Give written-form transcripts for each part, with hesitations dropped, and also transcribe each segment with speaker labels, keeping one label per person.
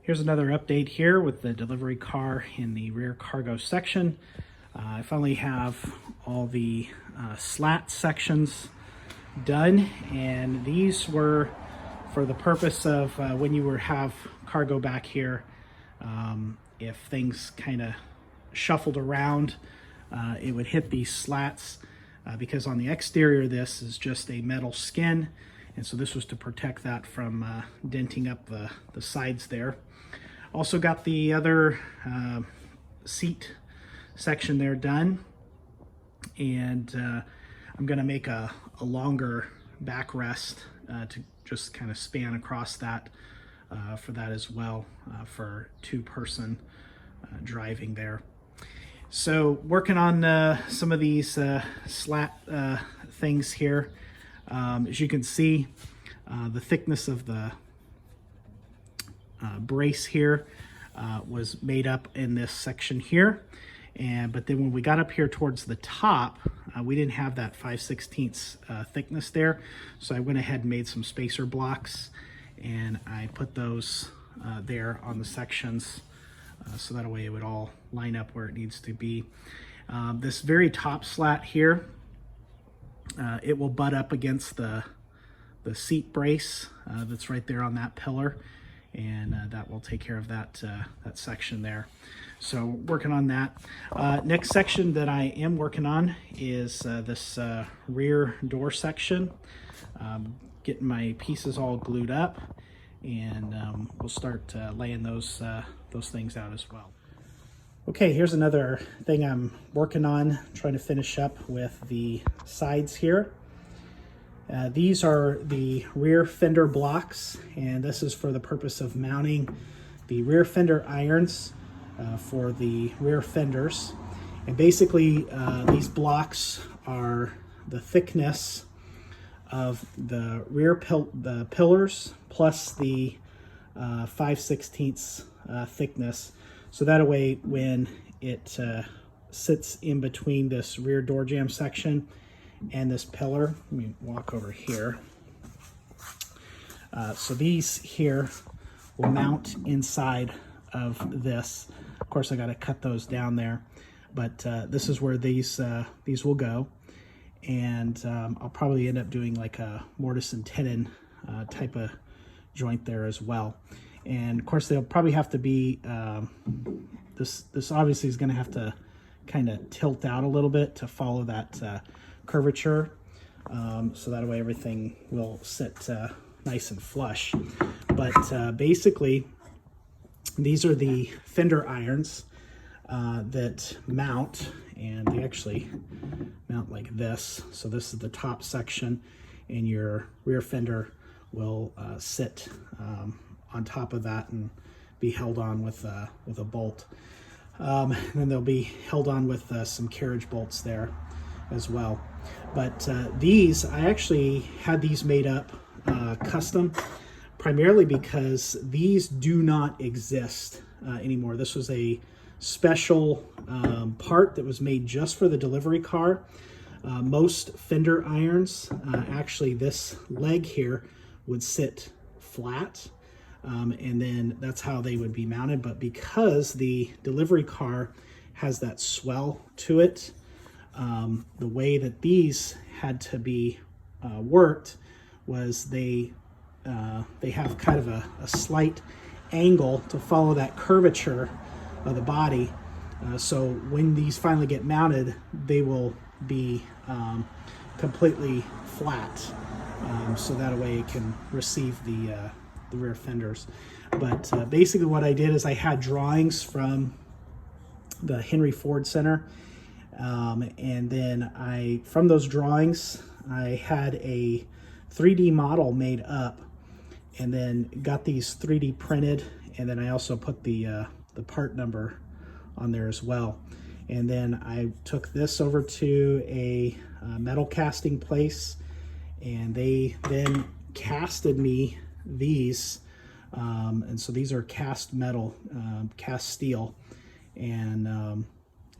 Speaker 1: Here's another update here with the delivery car in the rear cargo section. I finally have all the slat sections done, and these were for the purpose of when you have cargo back here, if things kind of shuffled around, it would hit these slats because on the exterior this is just a metal skin, and so this was to protect that from denting up the sides there. Also got the other seat section there done, and I'm going to make a longer backrest to just kind of span across that for that as well, for two-person driving there. So working on some of these slat things here. As you can see, the thickness of the brace here was made up in this section here, but then when we got up here towards the top, we didn't have that 5/16 thickness there, so I went ahead and made some spacer blocks, and I put those there on the sections so that way it would all line up where it needs to be. This very top slat here, it will butt up against the seat brace that's right there on that pillar, and that will take care of that that section there. So working on that. Next section that I am working on is this rear door section. Getting my pieces all glued up, and we'll start laying those things out as well. Okay, here's another thing I'm working on, trying to finish up with the sides here. These are the rear fender blocks, and this is for the purpose of mounting the rear fender irons for the rear fenders. And basically these blocks are the thickness of the rear the pillars plus the 5/16 thickness, so that way when it sits in between this rear door jamb section and this pillar, let me walk over here. So these here will mount inside of this. Of course, I got to cut those down there, but this is where these will go, and I'll probably end up doing like a mortise and tenon type of joint there as well. And of course, they'll probably have to be this obviously is going to have to kind of tilt out a little bit to follow that curvature, so that way everything will sit nice and flush. But basically these are the fender irons that mount, and they actually mount like this. So this is the top section, and your rear fender will sit on top of that and be held on with a bolt. And then they'll be held on with some carriage bolts there as well. But these, I actually had these made up custom, primarily because these do not exist anymore. This was a special part that was made just for the delivery car. Most fender irons, actually this leg here would sit flat, and then that's how they would be mounted. But because the delivery car has that swell to it, the way that these had to be worked was they have kind of a slight angle to follow that curvature of the body. So when these finally get mounted, they will be completely flat, so that way it can receive the rear fenders. But basically what I did is I had drawings from the Henry Ford Center, and then from those drawings I had a 3D model made up, and then got these 3D printed, and then I also put the part number on there as well. And then I took this over to a metal casting place, and they then casted me these, and so these are cast metal, cast steel, and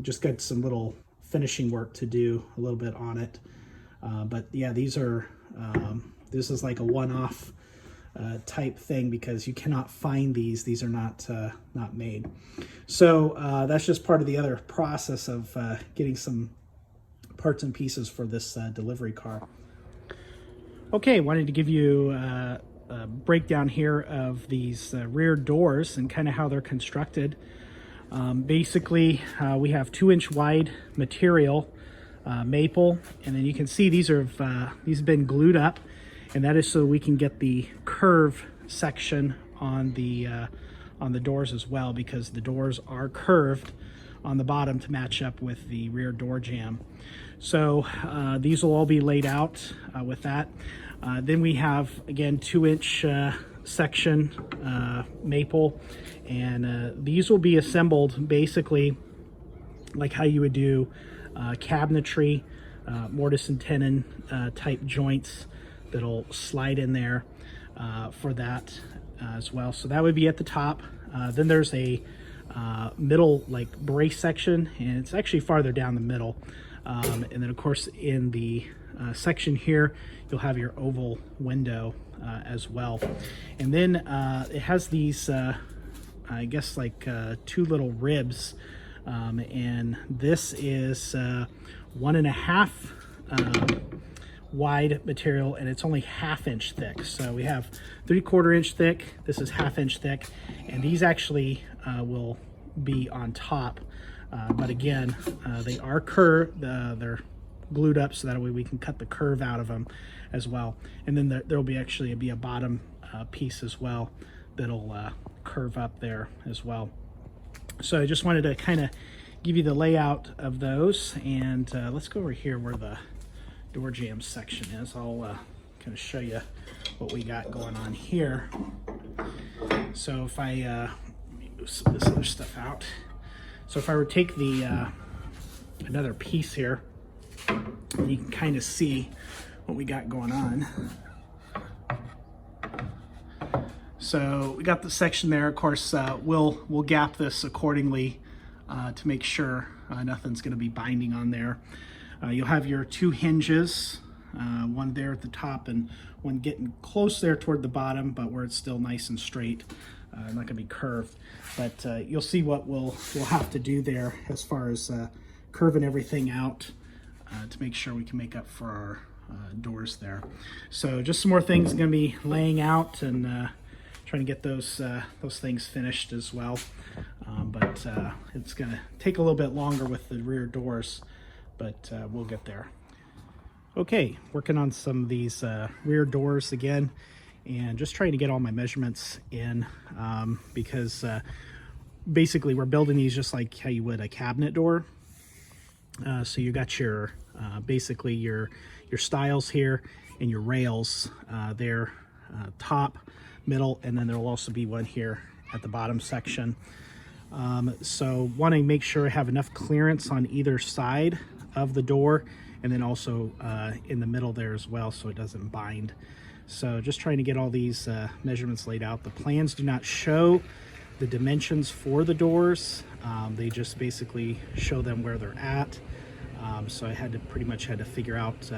Speaker 1: just got some little finishing work to do a little bit on it. But yeah, these are this is like a one-off type thing, because you cannot find these. These are not made. So that's just part of the other process of getting some parts and pieces for this delivery car. Okay, wanted to give you a breakdown here of these rear doors and kind of how they're constructed. Basically, we have 2-inch wide material, maple, and then you can see these have been glued up, and that is so we can get the curve section on the doors as well, because the doors are curved on the bottom to match up with the rear door jamb. So these will all be laid out with that. Then we have, again, 2-inch section maple, and these will be assembled basically like how you would do cabinetry, mortise and tenon type joints that'll slide in there for that as well. So that would be at the top. Then there's a middle like brace section, and it's actually farther down the middle. And then of course in the section here, you'll have your oval window as well. And then it has these, I guess like 2 little ribs. And this is 1.5 wide material, and it's only 1/2 inch thick. So we have 3/4 inch thick, this is 1/2 inch thick, and these actually will be on top. But again, they are curved, they're glued up so that way we can cut the curve out of them as well. And then there will be actually be a bottom piece as well that'll curve up there as well. So I just wanted to kind of give you the layout of those, and let's go over here where the door jamb section is. I'll kind of show you what we got going on here. So if I let me move some of this other stuff out. So if I were to take the another piece here, you can kind of see what we got going on. So we got the section there. Of course, we'll gap this accordingly to make sure nothing's going to be binding on there. You'll have your 2 hinges, one there at the top and one getting close there toward the bottom, but where it's still nice and straight, not going to be curved. But you'll see what we'll have to do there as far as curving everything out to make sure we can make up for our doors there. So just some more things going to be laying out and trying to get those things finished as well. But it's going to take a little bit longer with the rear doors, but we'll get there. Okay, working on some of these rear doors again, and just trying to get all my measurements in because basically we're building these just like how you would a cabinet door. So you got your basically your stiles here and your rails there, top, middle, and then there will also be one here at the bottom section. So want to make sure I have enough clearance on either side of the door, and then also in the middle there as well, so it doesn't bind. So just trying to get all these measurements laid out. The plans do not show the dimensions for the doors. They just basically show them where they're at. So I had to pretty much figure out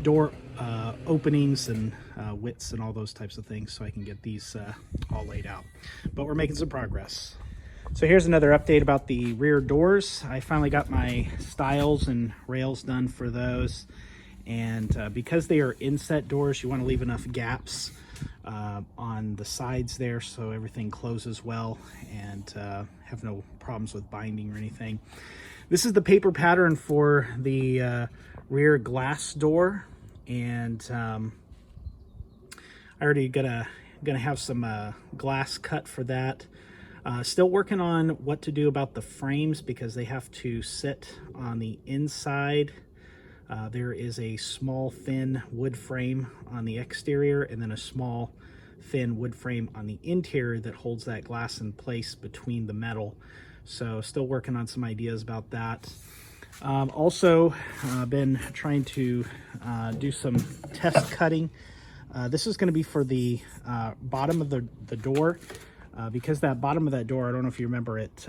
Speaker 1: door openings and widths and all those types of things so I can get these all laid out. But we're making some progress. So here's another update about the rear doors. I finally got my stiles and rails done for those. And because they are inset doors, you want to leave enough gaps on the sides there so everything closes well and have no problems with binding or anything. This is the paper pattern for the rear glass door, and I already gonna have some glass cut for that. Still working on what to do about the frames because they have to sit on the inside. There is a small thin wood frame on the exterior and then a small thin wood frame on the interior that holds that glass in place between the metal. So still working on some ideas about that. Also been trying to do some test cutting. This is going to be for the bottom of the door because that bottom of that door, I don't know if you remember, it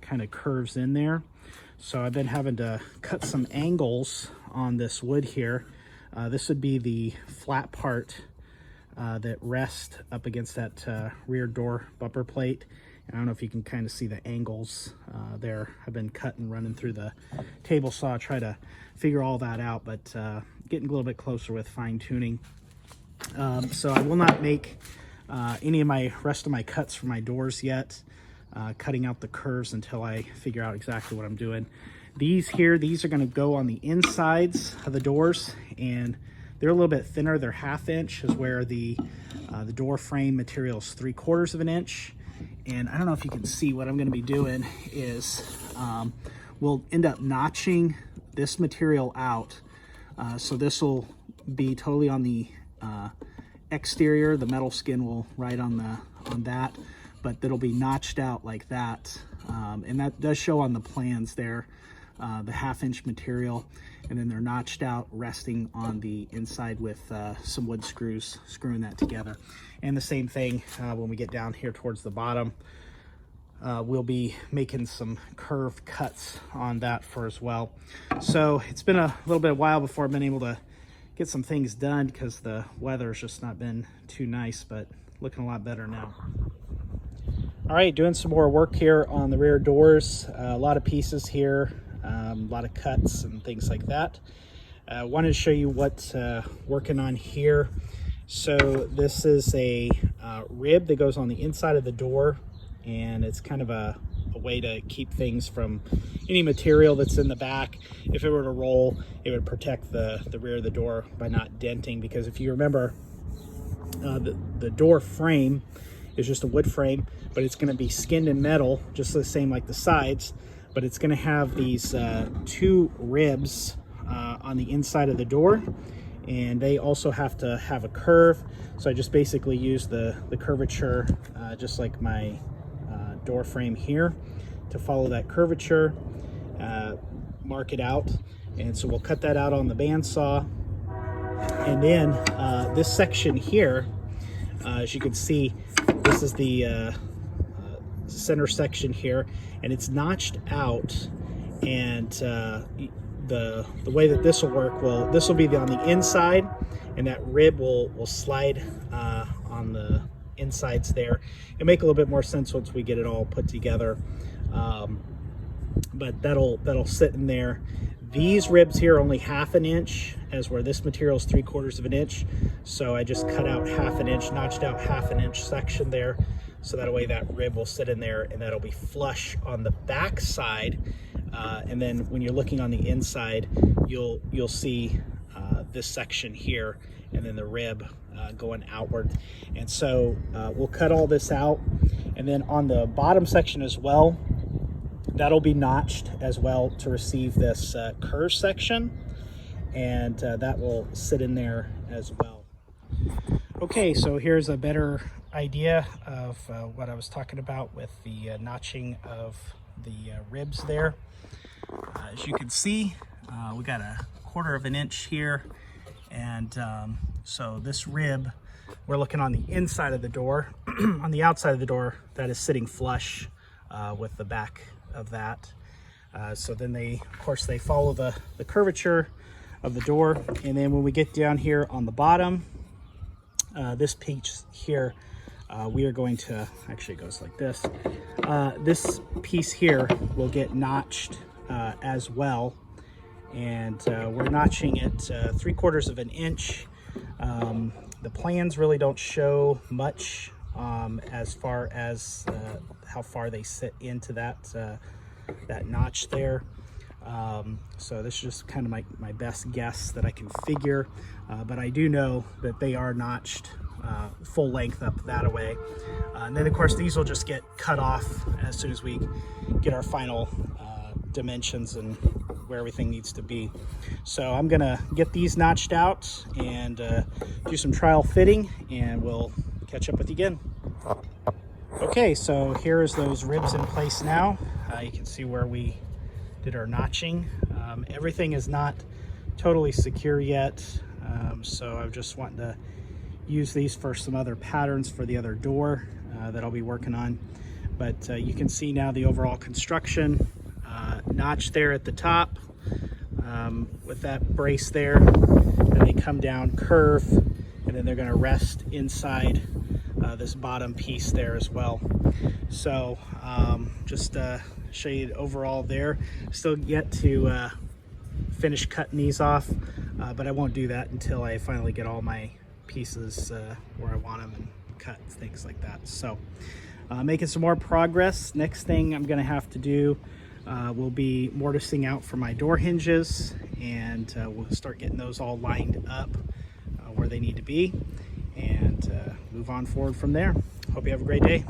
Speaker 1: kind of curves in there. So I've been having to cut some angles on this wood here. This would be the flat part that rest up against that rear door bumper plate. And I don't know if you can kind of see the angles there. I've been cutting, running through the table saw, try to figure all that out, but getting a little bit closer with fine tuning. So I will not make any of my rest of my cuts for my doors yet, cutting out the curves until I figure out exactly what I'm doing. These here, these are going to go on the insides of the doors, and they're a little bit thinner. They're 1/2 inch, is where the door frame material is 3/4 of an inch. And I don't know if you can see what I'm going to be doing is we'll end up notching this material out. So this will be totally on the exterior. The metal skin will ride on that, but it'll be notched out like that. And that does show on the plans there, the 1/2 inch material, and then they're notched out, resting on the inside with some wood screws, screwing that together. And the same thing when we get down here towards the bottom, we'll be making some curved cuts on that for as well. So it's been a little bit while before I've been able to get some things done because the weather's just not been too nice, but looking a lot better now. All right, doing some more work here on the rear doors. A lot of pieces here, a lot of cuts and things like that. I wanted to show you what's working on here. So this is a rib that goes on the inside of the door, and it's kind of a way to keep things from any material that's in the back. If it were to roll, it would protect the rear of the door by not denting, because if you remember, the door frame is just a wood frame, but it's going to be skinned in metal, just the same like the sides, but it's going to have these 2 ribs on the inside of the door, and they also have to have a curve. So I just basically use the curvature, just like my door frame here, to follow that curvature, mark it out. And so we'll cut that out on the bandsaw. And then this section here, as you can see, this is the center section here, and it's notched out. And the way that this will work, this will be on the inside, and that rib will slide on the insides there. It'll make a little bit more sense once we get it all put together, but that'll sit in there. These ribs here are only 1/2 inch, as where this material is 3/4 inch. So I just cut out 1/2 inch, notched out 1/2 inch section there, so that way that rib will sit in there, and that'll be flush on the back side. And then when you're looking on the inside, you'll see this section here, and then the rib going outward. And so we'll cut all this out, and then on the bottom section as well, that'll be notched as well to receive this curve section, and that will sit in there as well. Okay, so here's a better idea of what I was talking about with the notching of the ribs there. As you can see, we got 1/4 inch here, and so this rib, we're looking on the inside of the door. On the outside of the door, that is sitting flush with the back of that. So then of course they follow the curvature of the door. And then when we get down here on the bottom, this piece here, we are going to, actually it goes like this. This piece here will get notched as well. And we're notching it 3/4 inch. The plans really don't show much as far as how far they sit into that notch there. So this is just kind of my best guess that I can figure, but I do know that they are notched full length up that way. And then of course these will just get cut off as soon as we get our final dimensions and where everything needs to be. So I'm gonna get these notched out and do some trial fitting, and we'll catch up with you again. Okay, so here's those ribs in place now. You can see where we did our notching. Everything is not totally secure yet, so I'm just wanting to use these for some other patterns for the other door that I'll be working on. But you can see now the overall construction. Notch there at the top with that brace there, and they come down curve, and and then they're going to rest inside this bottom piece there as well. So just show you overall there. Still yet to finish cutting these off, but I won't do that until I finally get all my pieces where I want them and cut, things like that. So making some more progress. Next thing I'm going to have to do will be mortising out for my door hinges, and we'll start getting those all lined up where they need to be, and move on forward from there. Hope you have a great day.